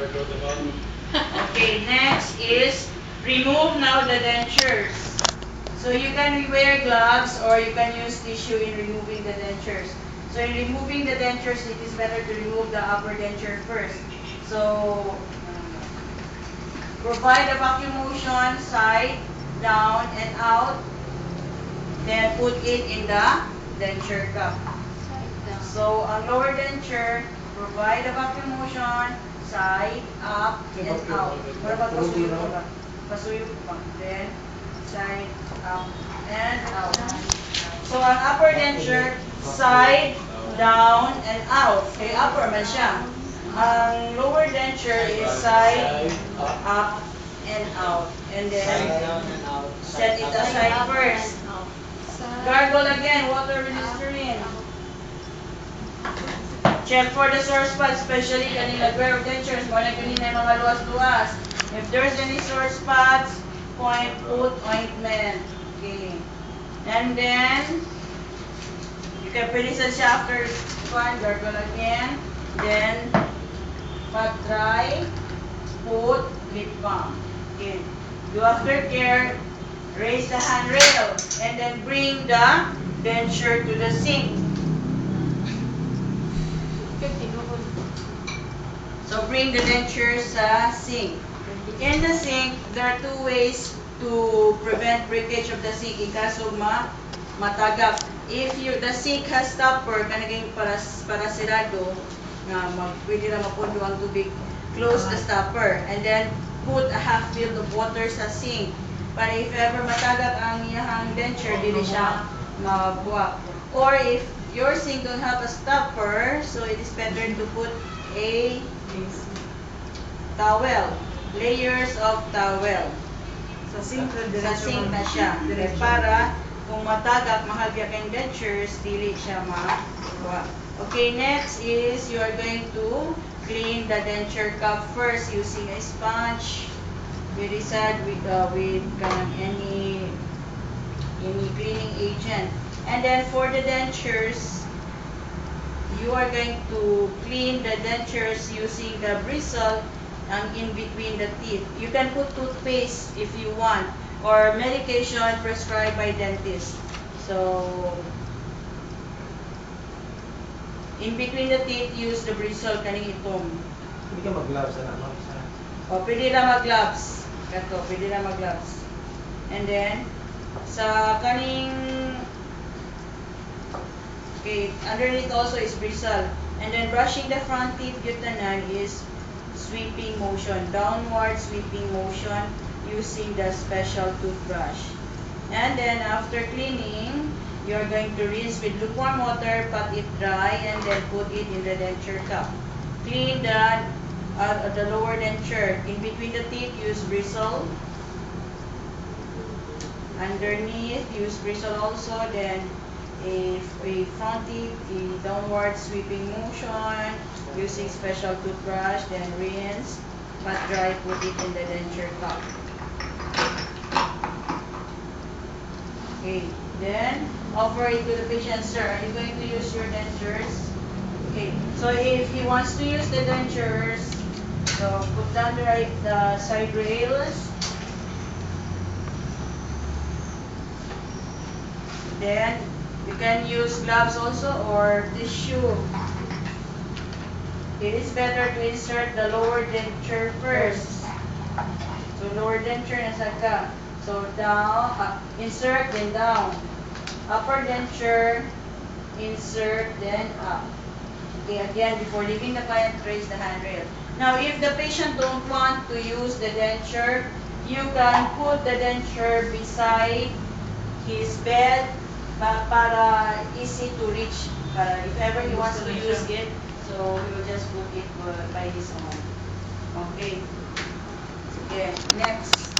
Okay, next is remove now the dentures. So you can wear gloves or you can use tissue in removing the dentures. So in removing the dentures, it is better to remove the upper denture first. So provide a vacuum motion side, down, and out. Then put it in the denture cup. So ang lower denture, provide a vacuum motion side, up, and out. Para ba pasuyo ko ba? Pasuyo ko ba? Then side, up, and out. So ang upper denture, side, down, and out. Okay, upper man siya. Ang lower denture is side, up, and out. And then, set it aside first. Gargle again, water with Listerine. Check for the sore spots, especially kaning nag-wear of dentures. Mga kanina yung mga luwas-luwas. If there's any sore spots, put ointment. Okay. And then, you can finish it after one, gargle again. Then, pag dry, put lip balm. Okay. Do aftercare, raise the handrail, and then bring the denture to the sink. So bring the denture sa sink. In the sink, there are two ways to prevent breakage of the sink in kaso matagap. If the sink has stopper, kanaging para sirado, pwede na mapundo ang tubig, close the stopper, and then put a half filled of water sa sink. Para if ever matagap ang iyahang denture, dili siya mabuwak. Or if your sink don't have a stopper, so it is better to put a towel, layers of towel. Sa sink na siya. Para kung matagap, mahagya kang dentures, dili siya mabuwak. Okay, next is you are going to clean the denture cup first using a sponge. Very sad with any cleaning agent. And then for the dentures, you are going to clean the dentures using the bristle in between the teeth. You can put toothpaste if you want, or medication prescribed by dentist. So in between the teeth, use the bristle kaning itom. Hindi ka mag-gloves na naman. O, pwede na mag-gloves. Gato, pwede na mag-gloves. And then, sa kaning, okay, underneath also is bristle. And then, brushing the front teeth, gutanan is sweeping motion. Downward sweeping motion using the special toothbrush. And then, after cleaning, you're going to rinse with lukewarm water, pat it dry, and then put it in the denture cup. Clean the lower denture. In between the teeth, use bristle. Underneath, use bristle also. Then, a front teeth, a downward sweeping motion using special toothbrush. Then rinse, pat dry, put it in the denture cup. Okay. Then, offer it to the patient, sir. Are you going to use your dentures? Okay. So if he wants to use the dentures, so put down the side rails. Then you can use gloves also or tissue. It is better to insert the lower denture first. So lower denture nasa ka. So down, insert then down. Upper denture, insert then up. Okay, again, before leaving the client, raise the handrail. Now, if the patient don't want to use the denture, you can put the denture beside his bed para easy to reach. Para if ever he wants to use it, so he will just put it by his own. Okay. Okay, next.